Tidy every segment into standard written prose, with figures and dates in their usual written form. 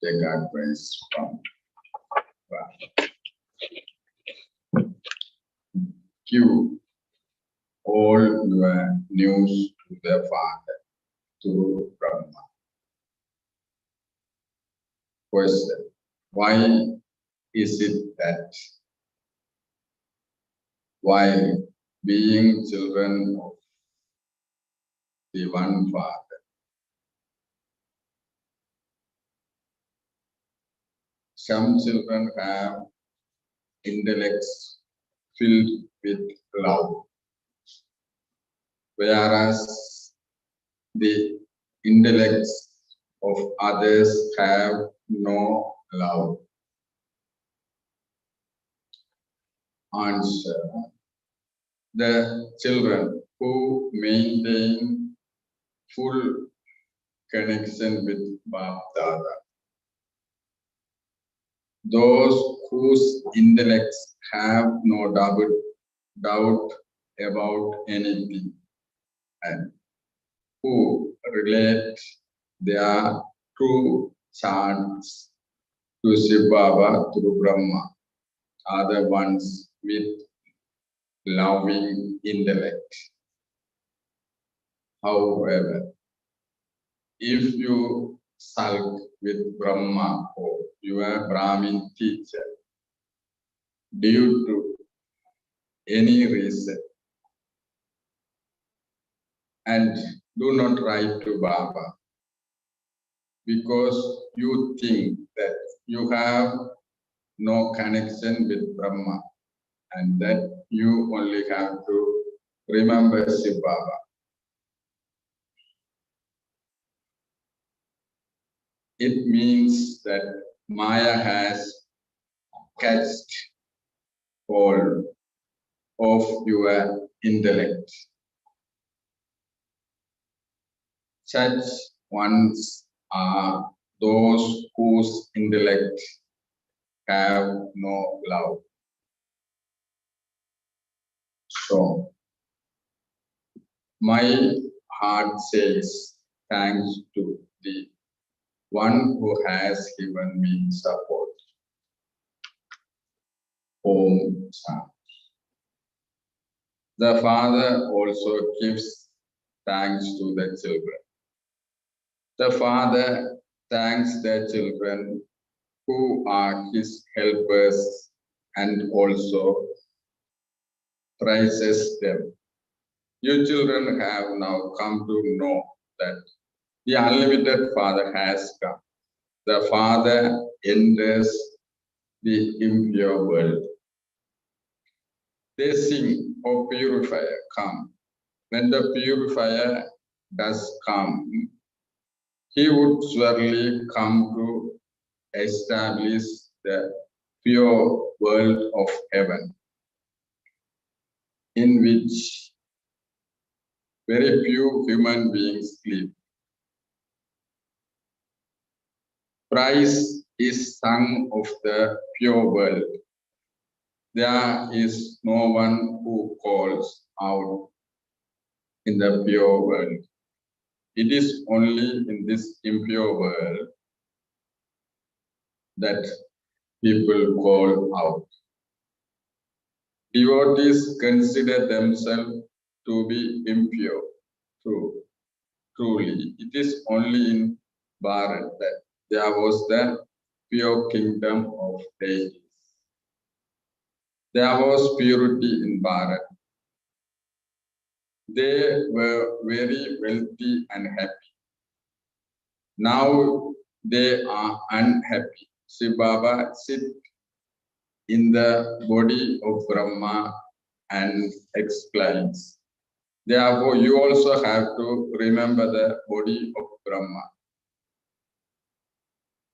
take advice from Brahma. Give all your news to the Father through Brahma. Question: why is it that while being children of the one Father, some children have intellects filled with love, whereas the intellects of others have no love? Answer: the children who maintain full connection with Bap-Dada, those whose intellects have no doubt about anything, and who relate their true chants to Shiv Baba through Brahma, are the ones with loving intellect. However, if you sulk with Brahma or your Brahmin teacher due to any reason, and do not write to Baba because you think that you have no connection with Brahma and that you only have to remember Shiv Baba. It means that Maya has catched hold of your intellect. Such ones are those whose intellect have no love. So, my heart says thanks to the one who has given me support. Om Shanti. The Father also gives thanks to the children. The Father thanks the children who are his helpers and also praises them. You children have now come to know that the unlimited Father has come. The Father enters the impure world. They sing, "O purifier, come." When the purifier does come, he would surely come to establish the pure world of heaven, in which very few human beings live. Praise is sung of the pure world. There is no one who calls out in the pure world. It is only in this impure world that people call out. Devotees consider themselves to be impure. Truly, it is only in Bharat that there was the pure kingdom of deities. There was purity in Bharat. They were very wealthy and happy. Now they are unhappy. Shiv Baba sits in the body of Brahma and explains. Therefore, you also have to remember the body of Brahma.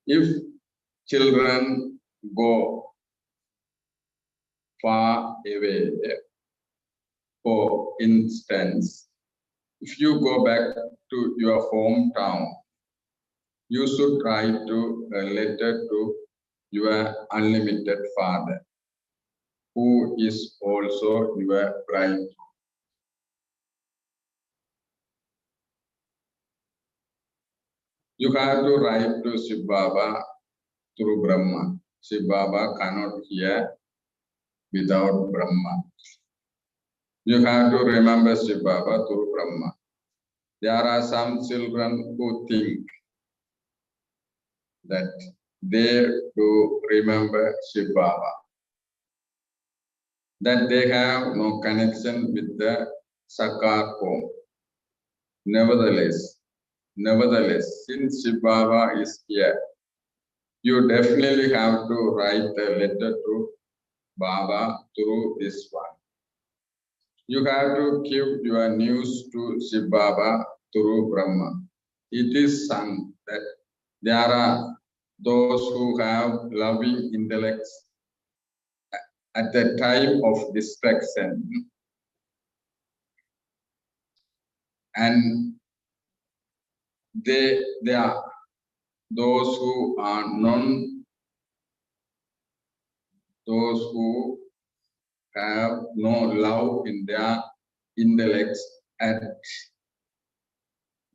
If children go far away, for instance, if you go back to your hometown, you should write a letter to your unlimited Father, who is also your bridegroom. You have to write to Shiv Baba through Brahma. Shiv Baba cannot hear without Brahma. You have to remember Shiv Baba through Brahma. There are some children who think that they do remember Shiv Baba, that they have no connection with the Sakar form. Nevertheless, since Shiv Baba is here, you definitely have to write a letter to Baba through this one. You have to give your news to Shiv Baba through Brahma. It is sung that there are those who have loving intellects at the time of destruction, and they are those who are those who have no love in their intellects at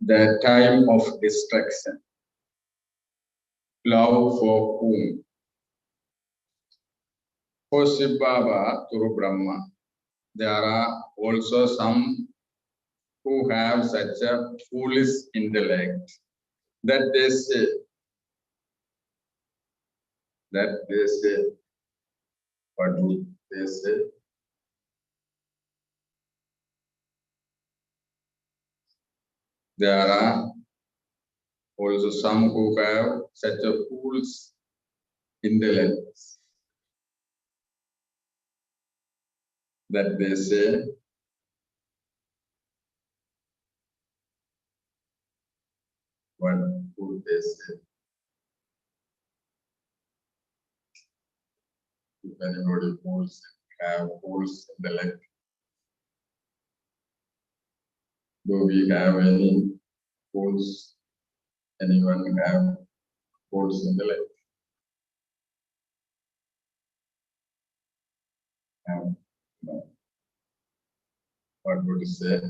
the time of destruction. Love for whom? For Shiv Baba through Brahma. There are also some who have such a foolish intellect that they say, what do they say? There are also some who have such a foolish intellect that they say, what would they say? If anybody have foolish intellect, do we have any fools? Anyone have foolish intellect? No. What would you say?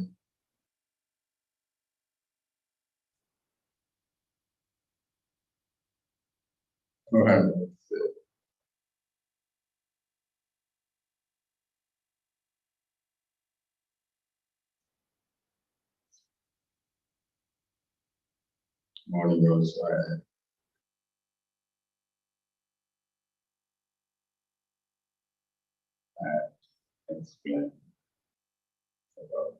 What would you say? Morning also I explain about.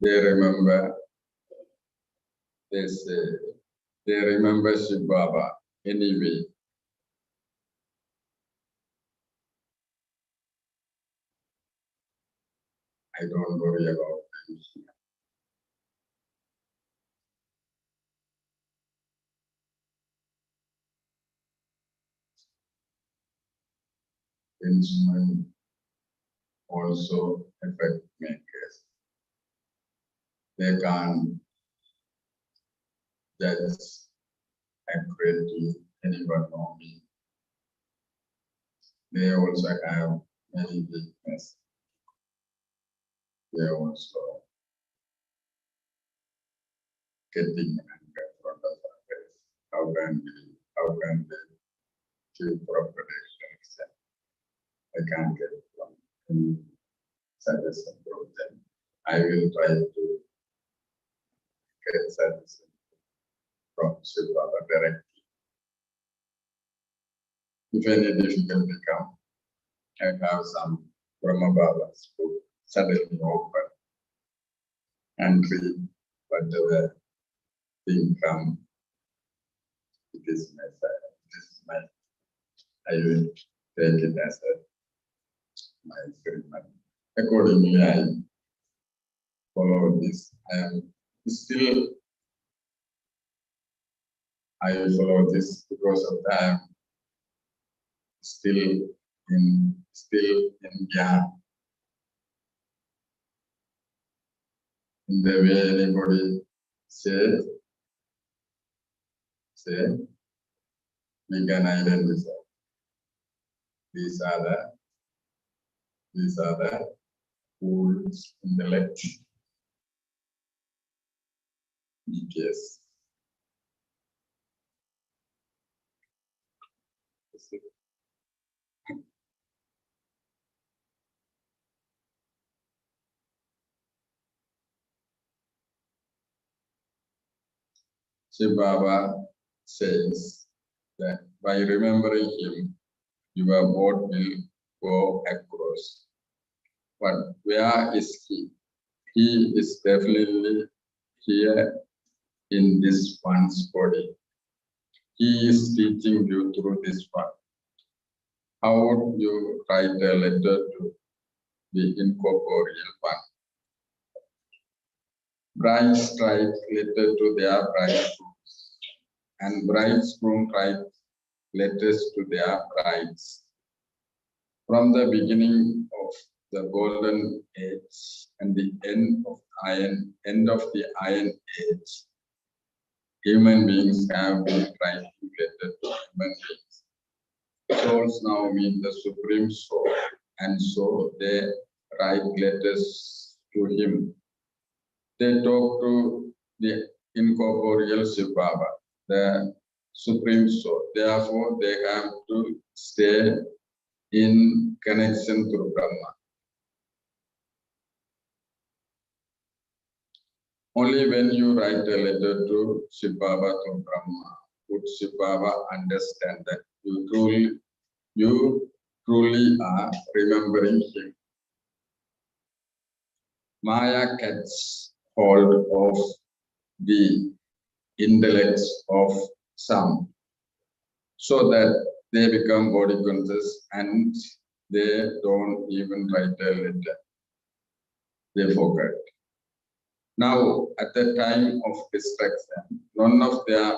They remember, they say, they remember Shiv Baba anyway. I don't worry about them. Instrument also affect makers. They can't judge accurately anyone know me. They also have many weaknesses. They also getting anger from the others. How can they give proper direction? I can't get from any suggestion from them. I will try to get suggestion from Shiv Baba directly. If any difficulty come, I have some Brahma Babas who suddenly open and read whatever thing come. It is my side. This is my. I will take it as my experiment. Accordingly, I follow this. I follow this because of that. Still in Jnana. In the way anybody say, we can identify. These are the fools, intellect, yes. Shiv Baba says that by remembering him, your boat will go across. But where is he? He is definitely here in this one's body. He is teaching you through this one. How would you write a letter to the incorporeal one? Brides write letter to their bridegrooms, and bridegrooms write letters to their brides. From the beginning of the golden age and the end of the iron age, human beings have been writing letters to human beings. Souls now meet the Supreme Soul, and so they write letters to him. They talk to the incorporeal Shiv Baba, the Supreme Soul. Therefore, they have to stay in connection to Brahma. Only when you write a letter to Shiv Baba to Brahma would Shiv Baba understand that you truly are remembering him. Maya gets hold of the intellects of some so that they become body conscious and they don't even write a letter. They forget. Now, at the time of destruction, none of their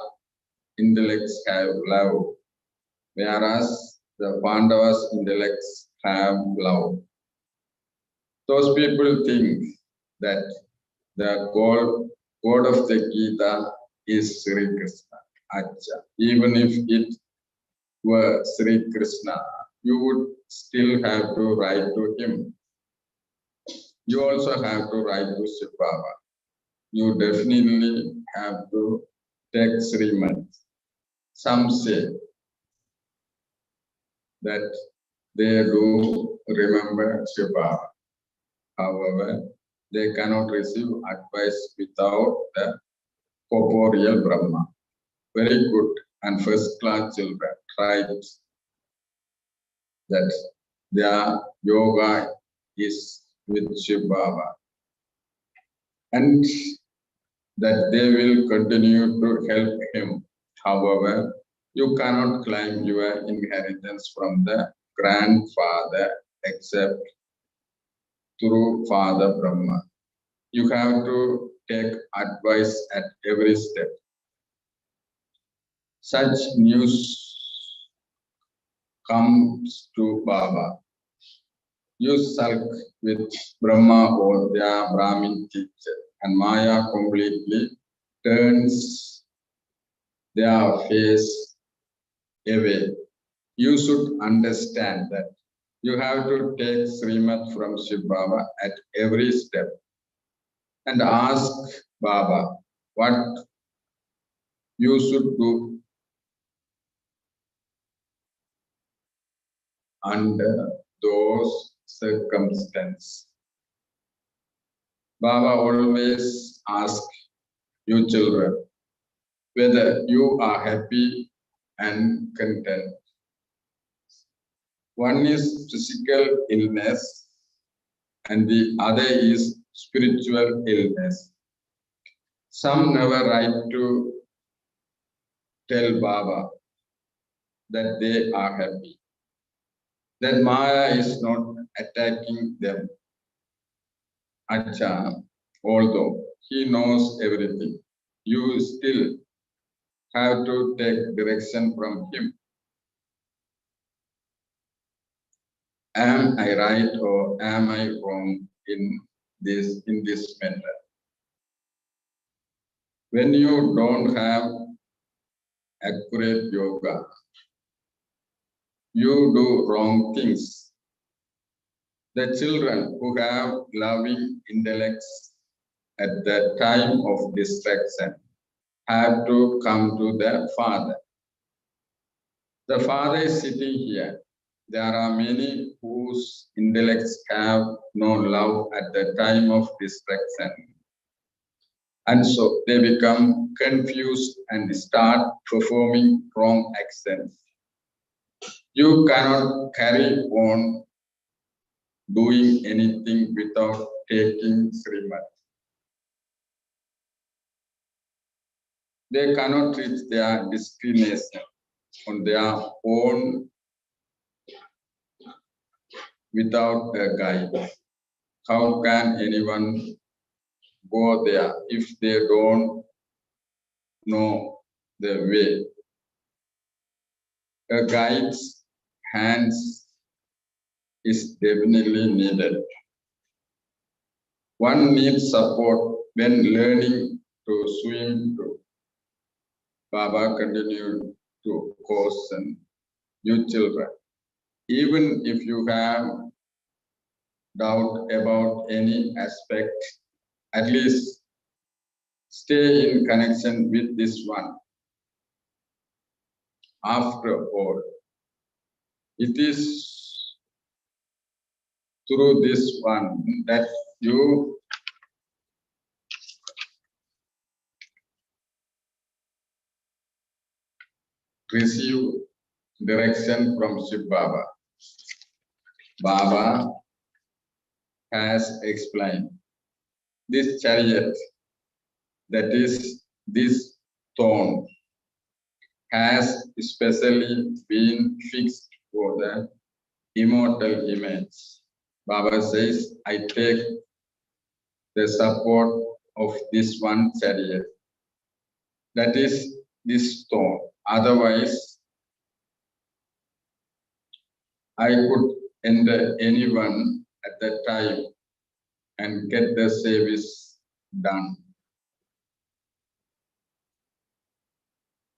intellects have love, whereas the Pandavas' intellects have love. Those people think that the God of the Gita is Sri Krishna. Acha. Even if it were Sri Krishna, you would still have to write to him. You also have to write to Shiv Baba. You definitely have to take Srimad. Some say that they do remember Shiv Baba. However, they cannot receive advice without the corporeal Brahma. Very good and first class children tried that their yoga is with Shiv Baba and that they will continue to help him. However, you cannot claim your inheritance from the grandfather except through Father Brahma. You have to take advice at every step. Such news comes to Baba. You sulk with Brahma or their Brahmin teacher, and Maya completely turns their face away. You should understand that you have to take Srimad from Shiv Baba at every step and ask Baba what you should do under those circumstances. Baba always asks you children whether you are happy and content. One is physical illness and the other is spiritual illness. Some never write to tell Baba that they are happy, that Maya is not attacking them. Acha, although he knows everything, you still have to take direction from him. Am I right or am I wrong in this matter? When you don't have accurate yoga, you do wrong things. The children who have loving intellects at the time of distraction have to come to the Father. The Father is sitting here. There are many whose intellects have no love at the time of distraction. And so they become confused and start performing wrong actions. You cannot carry on doing anything without taking Srimad. They cannot reach their destination on their own without a guide. How can anyone go there if they don't know the way? A guide's hands is definitely needed. One needs support when learning to swim too. Baba continued to caution you children. Even if you have doubt about any aspect, at least stay in connection with this one. After all, it is through this one that you receive direction from Shiv Baba. Baba has explained this chariot, that is this throne, has especially been fixed for the immortal image. Baba says, I take the support of this one chariot, that is this stone. Otherwise, I could enter anyone at that time and get the service done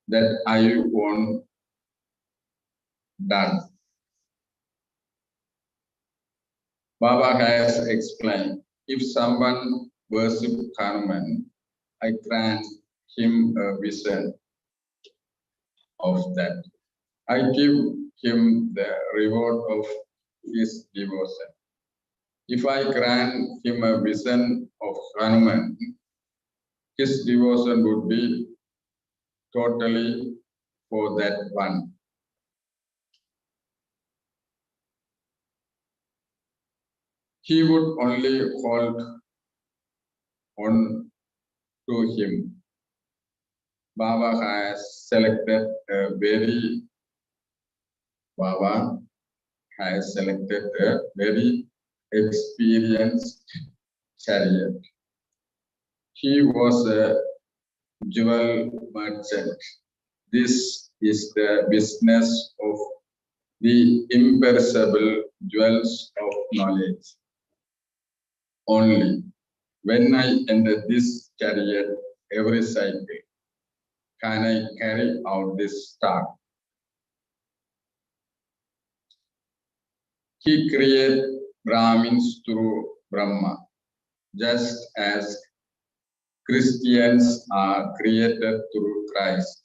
that I want done. Baba has explained, if someone worships Hanuman, I grant him a vision of that. I give him the reward of his devotion. If I grant him a vision of Hanuman, his devotion would be totally for that one. He would only hold on to him. Baba has selected a very experienced chariot. He was a jewel merchant. This is the business of the imperishable jewels of knowledge. Only when I enter this chariot every cycle can I carry out this task. He created Brahmins through Brahma, just as Christians are created through Christ.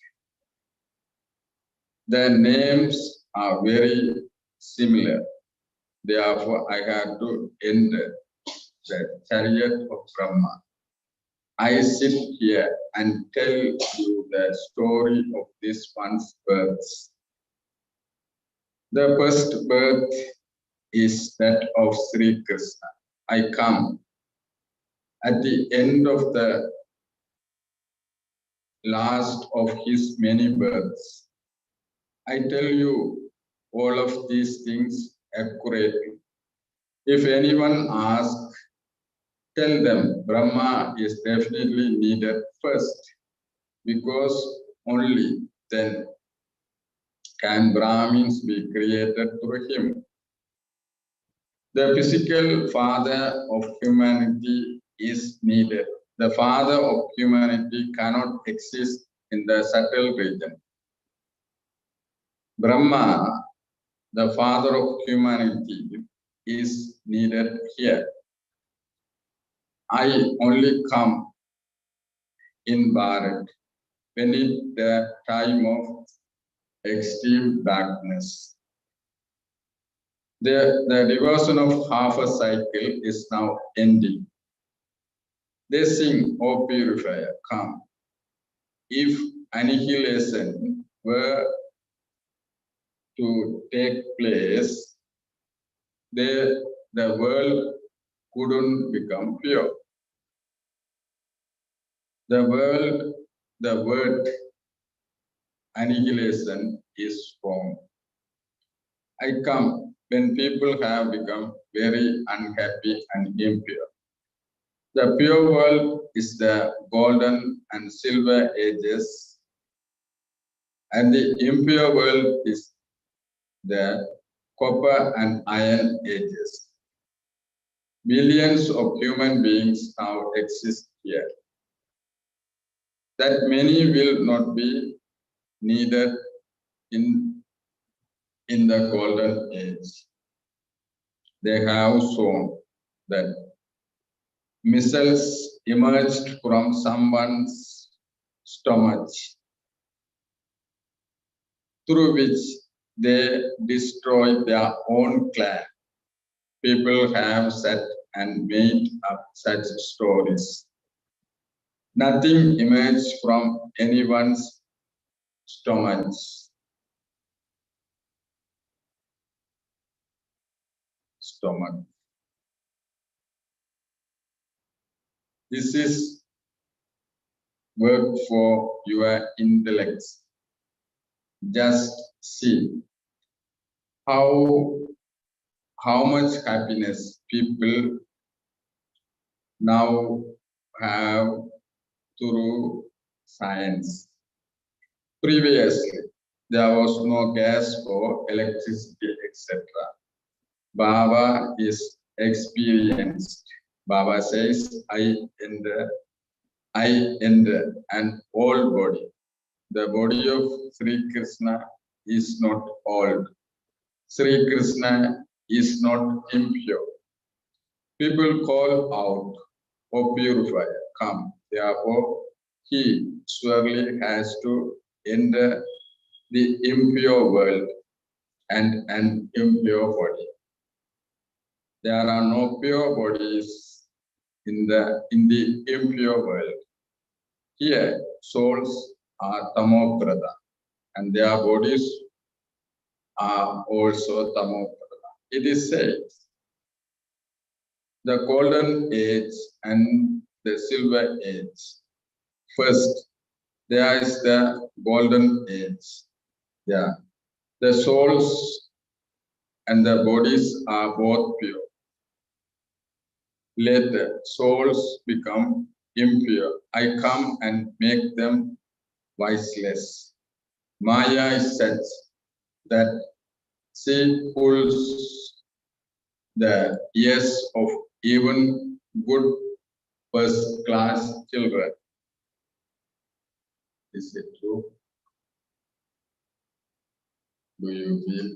The names are very similar. Therefore, I had to enter the chariot of Brahma. I sit here and tell you the story of this one's birth. The first birth is that of Sri Krishna. I come at the end of the last of his many births. I tell you all of these things accurately. If anyone asks, tell them Brahma is definitely needed first, because only then can Brahmins be created through him. The physical father of humanity is needed. The father of humanity cannot exist in the subtle region. Brahma the father of humanity, is needed here. I only come in Bharat when it the time of extreme darkness. The devotion of half a cycle is now ending. They sing, O purifier, come. If annihilation were to take place, the world couldn't become pure. The word annihilation is formed. I come when people have become very unhappy and impure. The pure world is the golden and silver ages, and the impure world is the copper and iron ages. Billions of human beings now exist here. That many will not be needed in the golden age. They have shown that missiles emerged from someone's stomach, through which they destroyed their own clan. People have said and made up such stories. Nothing emerged from anyone's stomach. This is work for your intellect. Just see how much happiness people now have through science. Previously, there was no gas or electricity, etc. Baba is experienced. Baba says, I enter an old body. The body of Sri Krishna is not old. Sri Krishna is not impure. People call out, O purifier, come. Therefore, he surely has to enter the impure world and an impure body. There are no pure bodies in the impure world. Here, souls are tamoprada, and their bodies are also tamoprada. It is said, the golden age and the silver age. First, there is the golden age. Yeah, the souls and the bodies are both pure. Later, souls become impure. I come and make them viceless. Maya is such that she pulls the ears of even good first-class children. Is it true? Do you feel?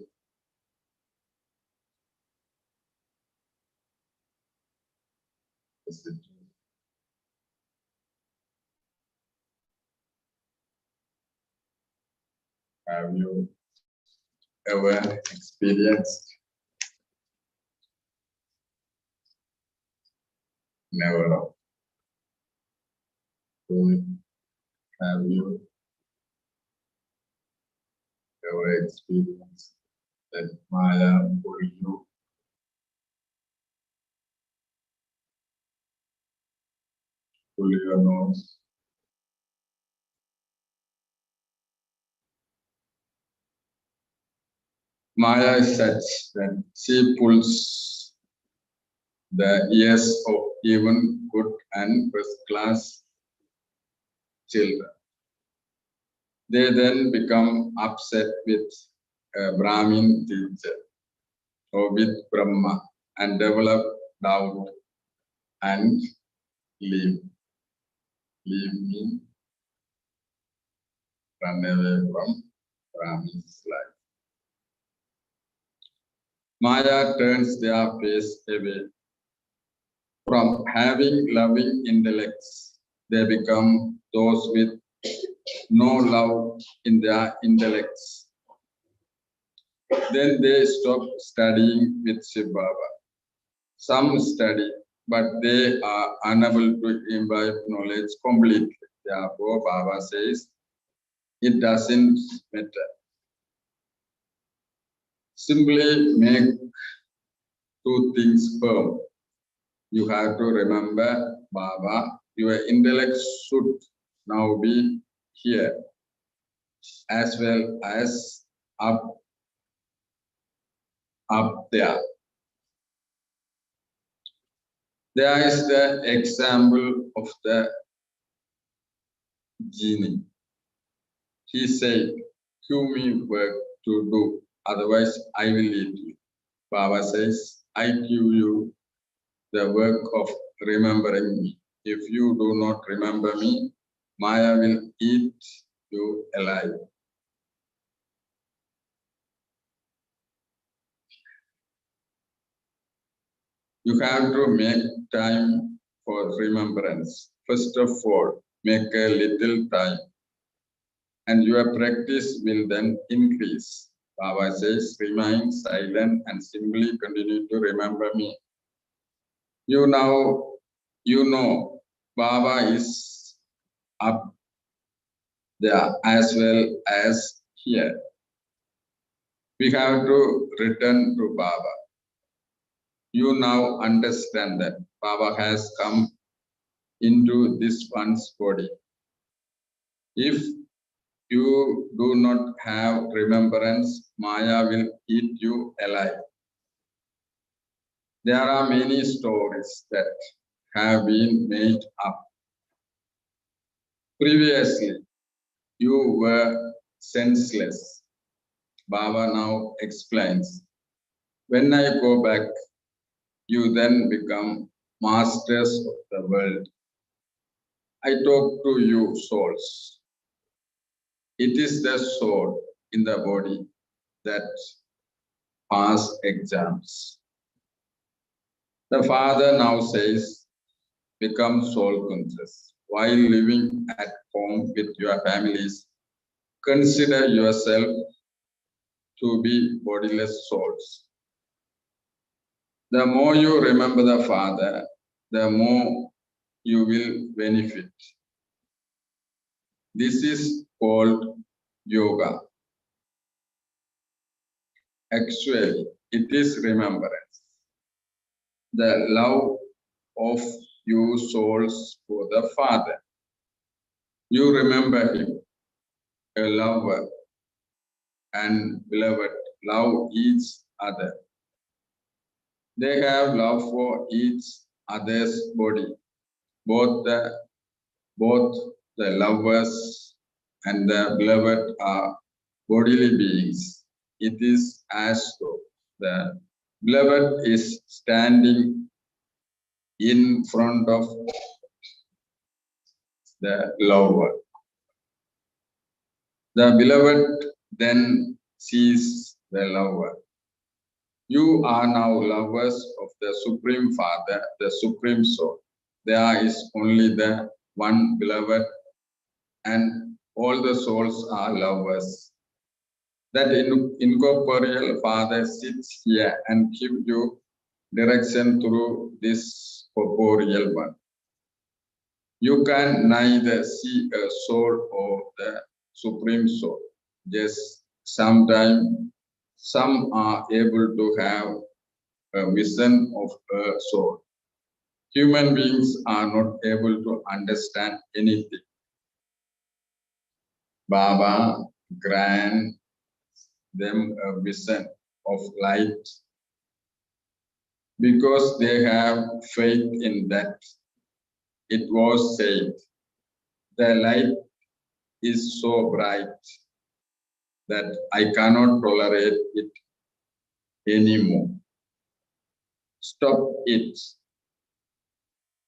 Is it true? Have you ever experienced? Never. Have you ever experienced that Maya pull you? Pull your nose. Maya is such that she pulls the ears of even good and first-class children. They then become upset with a Brahmin teacher or with Brahma and develop doubt and leave. Leave me, run away from Brahmin's life. Maya turns their face away. From having loving intellects, they become those with no love in their intellects. Then they stop studying with Shiv Baba. Some study, but they are unable to imbibe knowledge completely. Therefore, Baba says, it doesn't matter. Simply make two things firm. You have to remember, Baba, your intellect should now be here as well as up there. There is the example of the genie. He said, give me work to do, otherwise I will eat you. Baba says, I give you the work of remembering me. If you do not remember me, Maya will eat you alive. You have to make time for remembrance. First of all, make a little time, and your practice will then increase. Baba says, remain silent and simply continue to remember me. You know, Baba is up there as well as here. We have to return to Baba. You now understand that Baba has come into this one's body. If you do not have remembrance, Maya will eat you alive. There are many stories that have been made up. Previously, you were senseless. Baba now explains. When I go back, you then become masters of the world. I talk to you souls. It is the soul in the body that pass exams. The Father now says, become soul conscious. While living at home with your families, consider yourself to be bodiless souls. The more you remember the Father, the more you will benefit. This is called yoga. Actually, it is remembrance. The love of you souls for the Father. You remember him, a lover and beloved, love each other. They have love for each other's body. Both the lovers and the beloved are bodily beings. It is as though the beloved is standing in front of the lover. The beloved then sees the lover. You are now lovers of the Supreme Father, the Supreme Soul. There is only the one beloved, and all the souls are lovers. That incorporeal Father sits here and gives you direction through this corporeal one. You can neither see a soul or the Supreme Soul. Just sometimes some are able to have a vision of a soul. Human beings are not able to understand anything. Baba grant them a vision of light because they have faith in that. It was said, the light is so bright that I cannot tolerate it anymore. Stop it.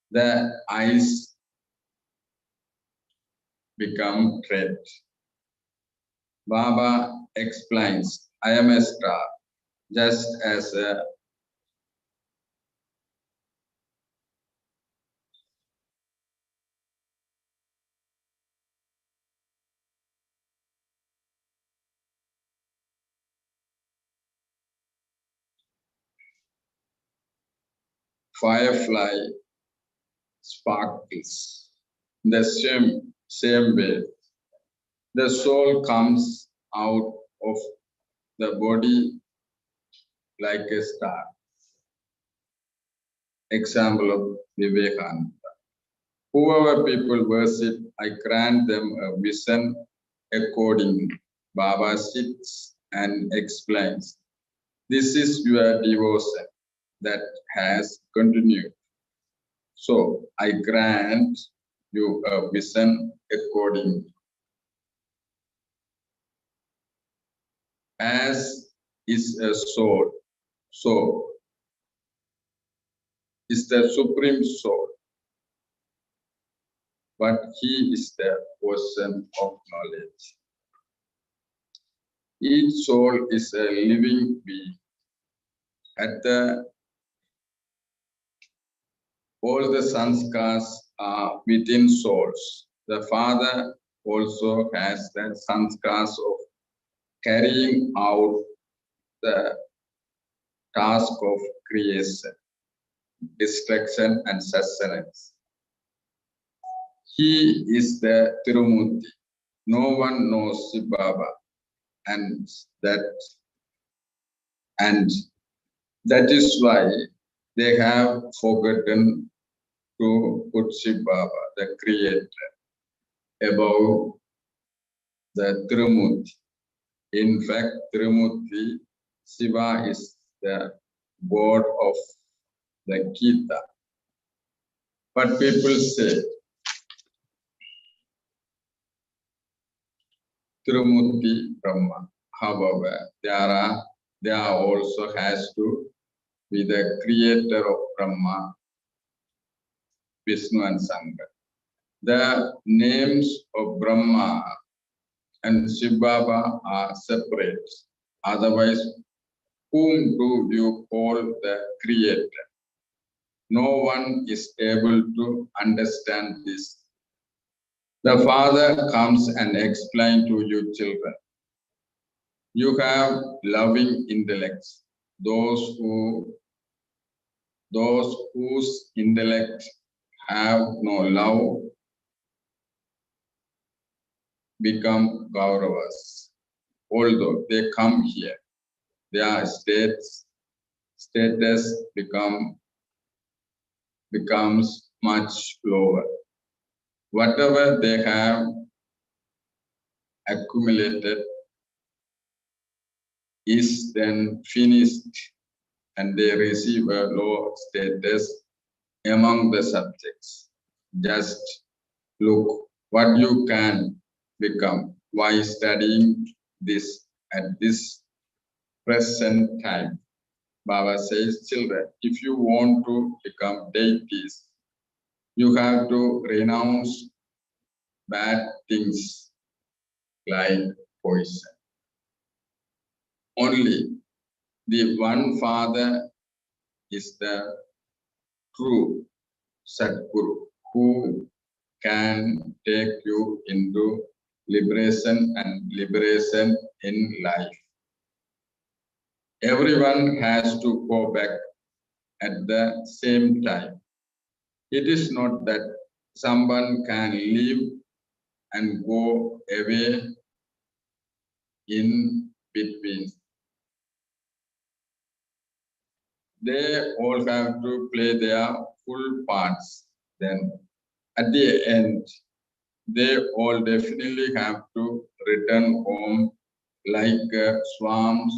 The eyes become red. Baba explains, I am a star. just as a firefly sparkles. The same way, the soul comes out of the body like a star. Example of Vivekananda. Whoever people worship, I grant them a vision accordingly. Baba sits and explains. This is your devotion that has continued. So I grant you a vision accordingly. As is a soul, so is the supreme soul, but he is the ocean of knowledge. Each soul is a living being. All the sanskars are within souls. The Father also has the sanskars of carrying out the task of creation, destruction, and sustenance. He is the Tirumurti. No one knows Shiv Baba, and that is why they have forgotten to put Shiv Baba, the Creator, above the Tirumurti. In fact, Tirumurti, Shiva is the god of the Gita. But people say Tirumurti Brahma. However, there also has to be the creator of Brahma, Vishnu and Sangha. The names of Brahma and Shiv Baba are separate. Otherwise, whom do you call the creator? No one is able to understand this. The Father comes and explains to you children. You have loving intellects. Those whose intellect have no love become Kauravas. Although they come here, their status becomes much lower. Whatever they have accumulated is then finished, and they receive a low status among the subjects. Just look what you can become while studying this at this present time. Baba says, children, if you want to become deities, you have to renounce bad things like poison. Only the one Father is the true Sadguru who can take you into liberation in life. Everyone has to go back at the same time. It is not that someone can leave and go away in between. They all have to play their full parts. Then at the end, they all definitely have to return home like swarms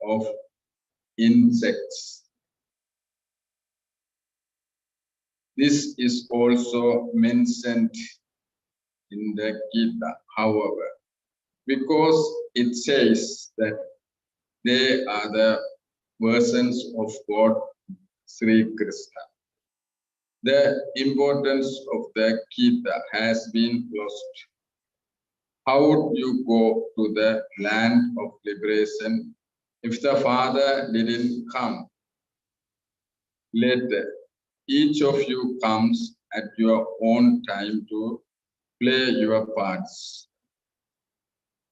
of insects. This is also mentioned in the Gita, however, because it says that they are the versions of God Sri Krishna. The importance of the Gita has been lost. How would you go to the land of liberation If the Father didn't come later, each of you comes at your own time to play your parts.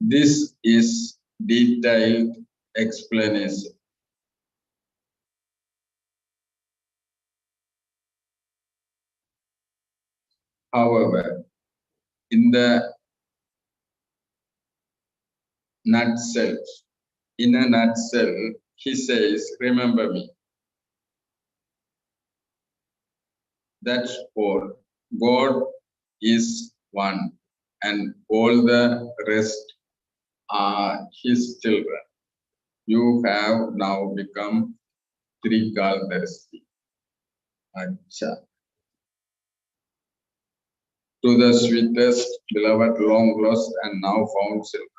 This is detailed explanation. However, in a nutshell, he says, remember me. That's all. God is one, and all the rest are his children. You have now become Trikaldarshi. Acha. To the sweetest, beloved, long lost, and now found children.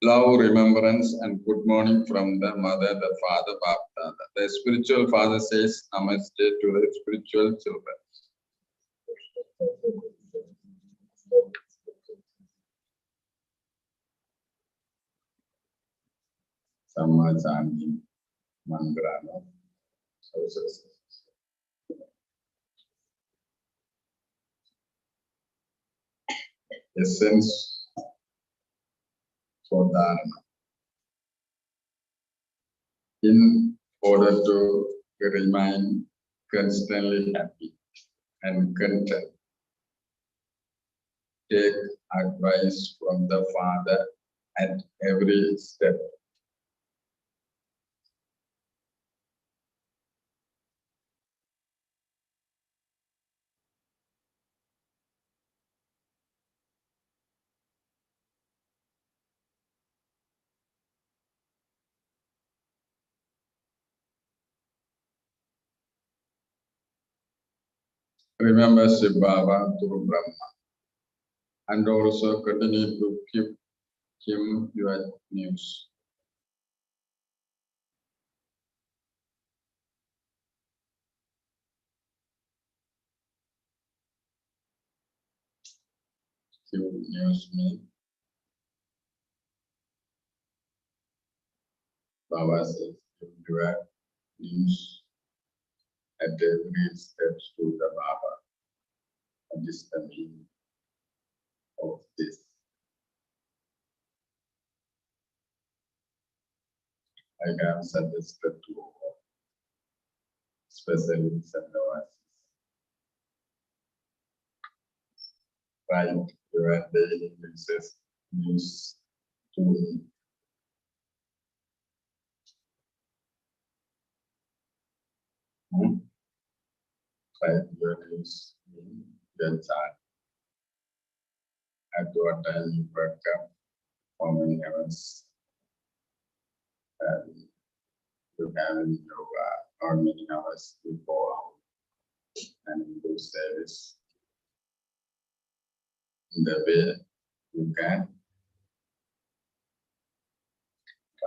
Love, remembrance, and good morning from the mother, the father, Baptada. The spiritual father says namaste to the spiritual children. Samajani Mandrano. Essence for Dharma. In order to remain constantly happy and content, take advice from the Father at every step. Remember Shiv Baba through Brahma, and also continue to keep him your news. Keep news me. Baba says, keep your news at every step to the Baba. And this is the meaning of this. I have suggested to all, especially Sandavas. Write your daily news to me. Write your news in your chart. At what time you wake up, how many hours you have in yoga, how many hours you go out and do service. In the way you can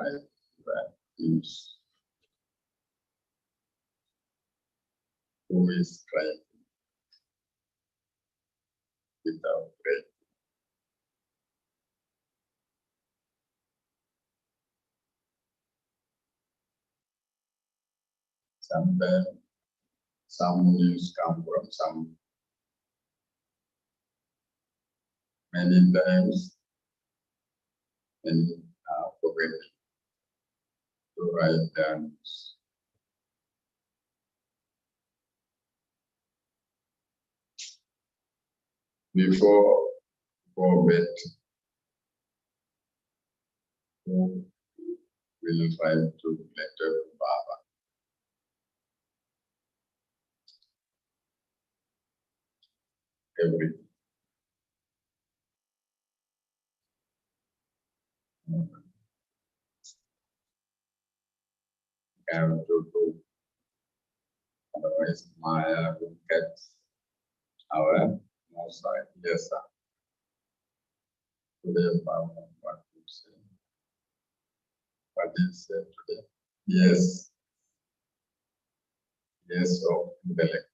write your news. Who is trying without break? Sometimes some news come from some many times many are forgetting to write down. Before go bed, who will try to letter Baba. Every have to do, otherwise Maya will get our most side. Yes, sir. Today, Baba, what you say? What did you say today? Yes, yes, of intellect.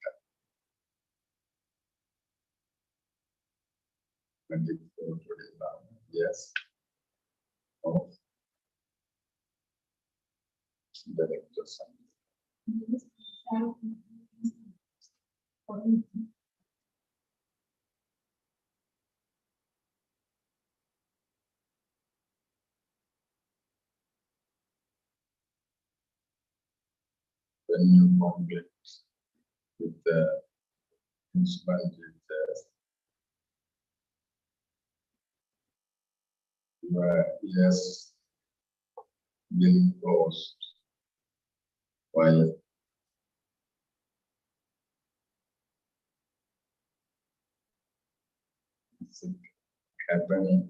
24 today, Baba. Yes. Oh, Director Sun. When you complete with the instrument, your ears will closed while it's happening.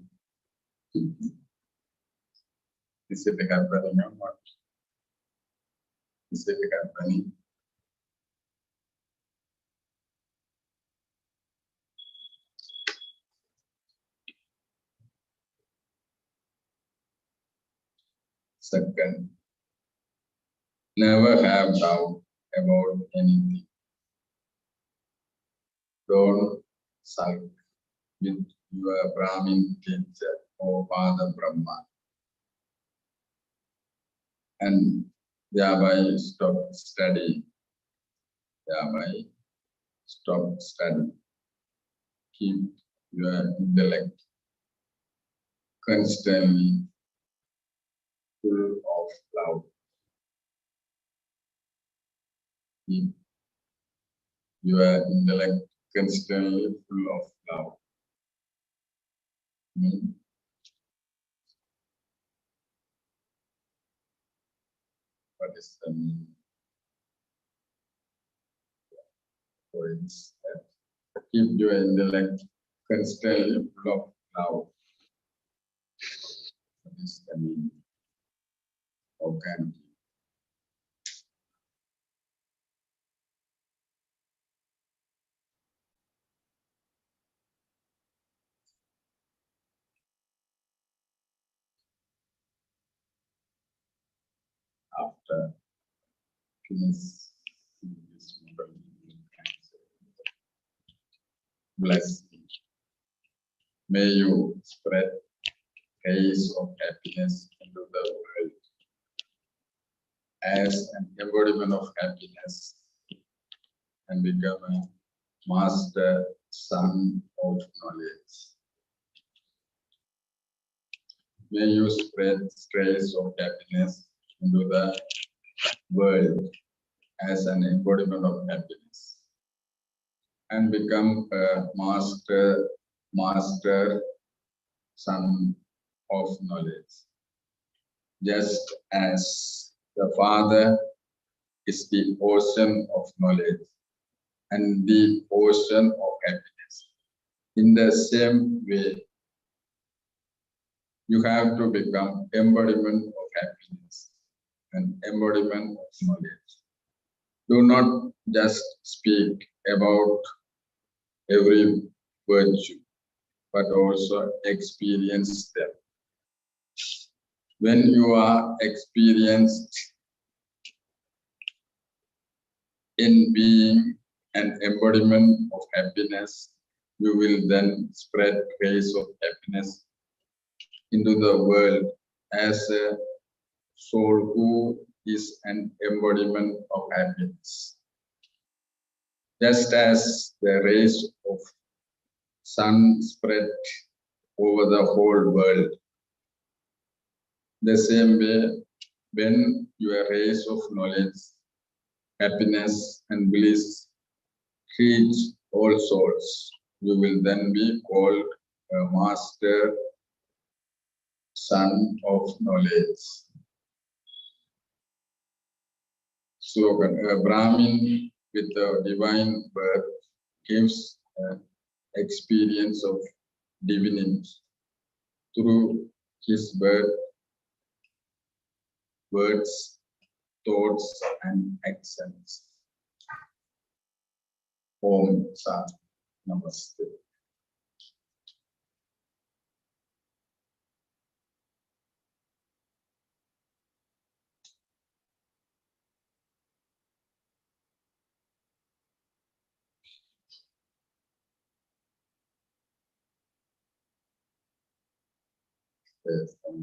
Is it happening or not? Is it happening? Second, never have doubt about anything. Don't sulk with your Brahmin teacher or Father Brahma, and thereby stop studying. Thereby stop studying. Keep your intellect constantly full of love. Keep your intellect constantly full of love. What is the meaning? For instance, keep your intellect constantly full of love. What is the meaning? How can after finishing this model, bless me. May you spread rays of happiness into the world as an embodiment of happiness and become a master son of knowledge. May you spread rays of happiness into the world as an embodiment of happiness and become a master son of knowledge. Just as the Father is the ocean of knowledge and the ocean of happiness. In the same way, you have to become embodiment of happiness and embodiment of knowledge. Do not just speak about every virtue, but also experience them. When you are experienced in being an embodiment of happiness, you will then spread rays of happiness into the world as a soul who is an embodiment of happiness. Just as the rays of sun spread over the whole world, the same way, when your rays of knowledge, happiness, and bliss reach all souls, you will then be called a master son of knowledge. Slogan: a Brahmin with a divine birth gives an experience of divinity through his birth, words, thoughts, and actions. Om Sat Namaste. Yes, thank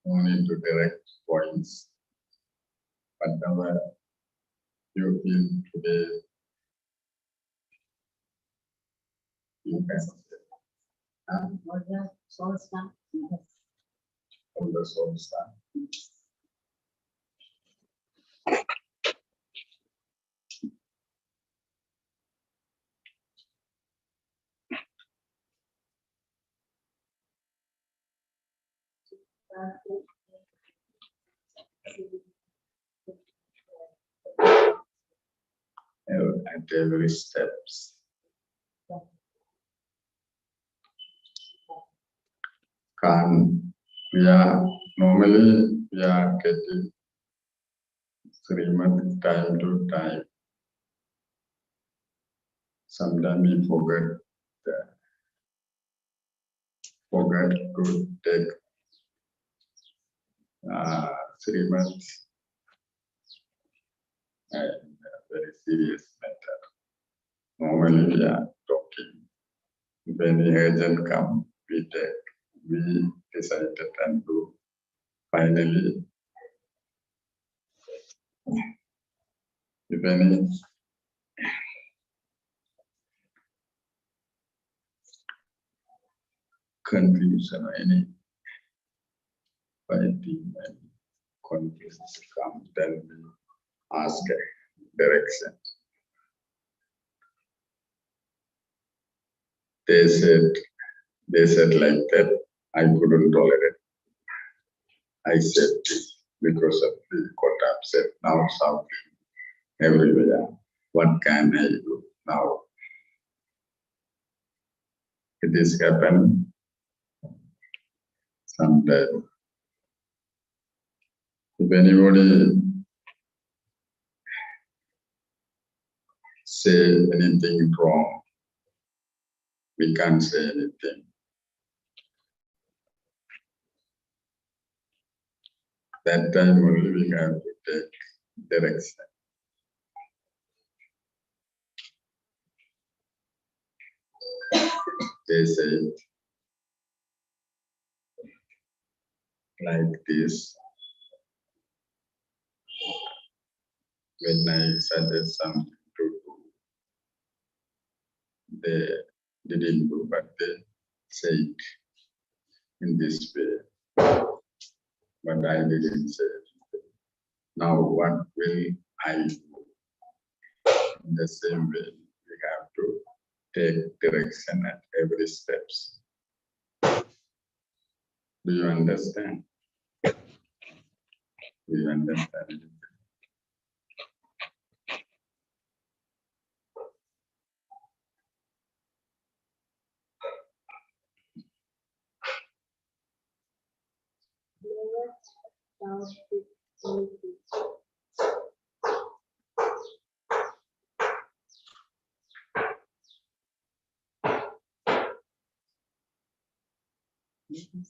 you. No need to direct points. Whatever you feel today, you can say. What the soul star? From the soul star. At every steps. We are normally getting 3 months time to time. Sometimes we forget to take 3 months in a very serious matter. Normally we are talking. When the urgent come, we decided and do. Finally, if any confusion or any fighting and conflict come, then we ask direction. They said like that, I couldn't tolerate. I said this because of the got upset, now suffering everywhere. What can I do now? It is happened sometime. If anybody say anything wrong, we can't say anything. That time only we have to take direction. They say like this. When I suggest something to do, they didn't do, but they say it in this way. But I didn't say it. Now what will I do? In the same way, we have to take direction at every steps. Do you understand? Do you understand?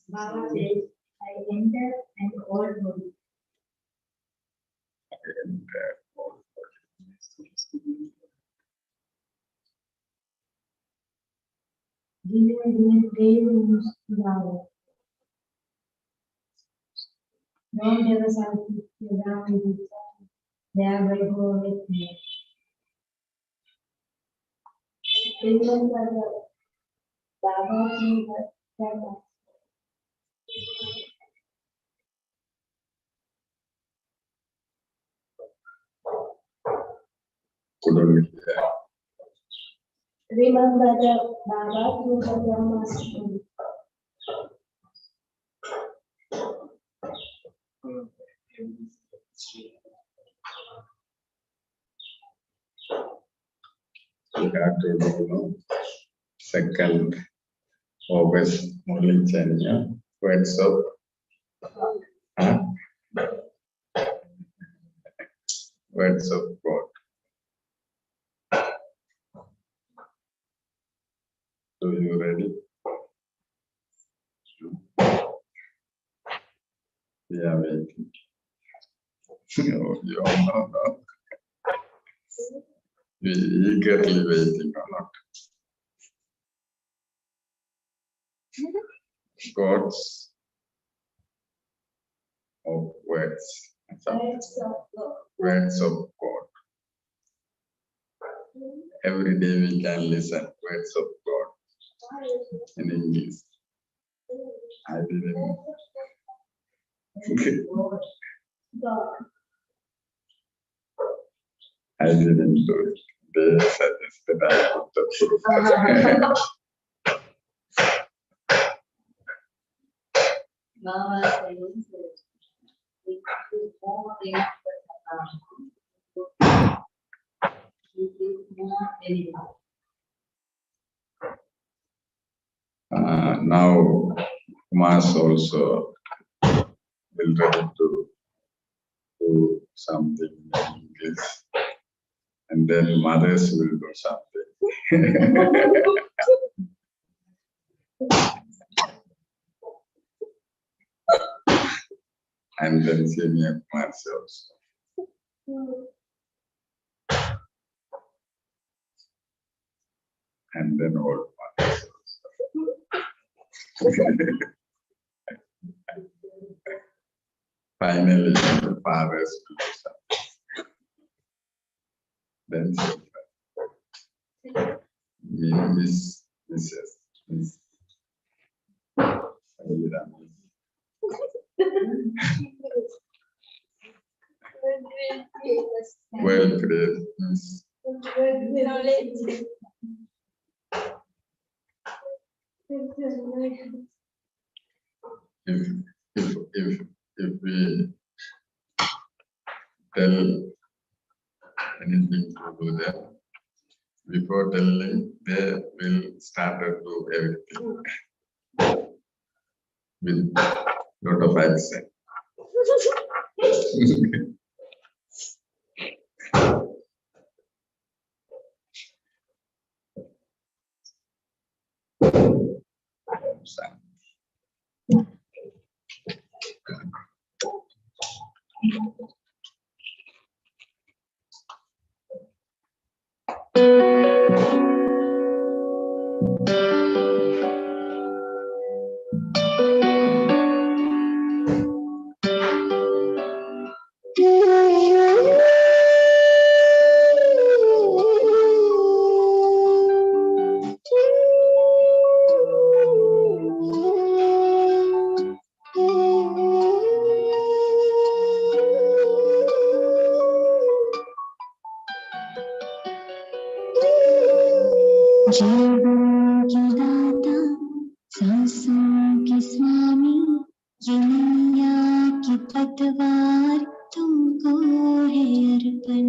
Baba says, I enter an old body. Don't ever sit down with it. There will go with me. Baba Couldn't hear. remember the Baba through the Brahma. We have to do 2nd August Murli Chania, words of words of God. So you ready? We are waiting. No, you are not. We eagerly waiting or not. God's of words. Words of God. Words of God. Every day we can listen words of God in English. I didn't. I didn't do it. They suggested I put the proof. Mama says we do more things we do more anyhow. Now, Mas also will ready to do something in English, and then mothers will do something. And then senior Mas also. And then old mothers also. Finally, the fathers will do something. Then Mrs. Well great, Miss. If we tell anything to do them, before telling, they will start to do everything with lot of accent. जीवन के दाता सांसों के स्वामी दुनिया की पतवार तुमको है अर्पण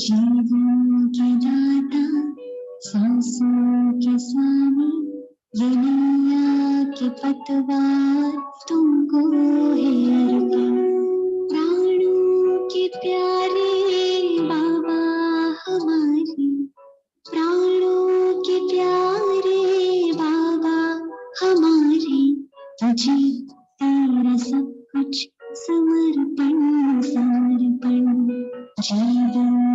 जीवन के दाता सांसों के स्वामी दुनिया की पतवार तुमको है अर्पण के प्यारे बाबा हमारे प्राणों के प्यारे बाबा हमारे तुझे तेरा सब कुछ समर्पण समर्पण जीवन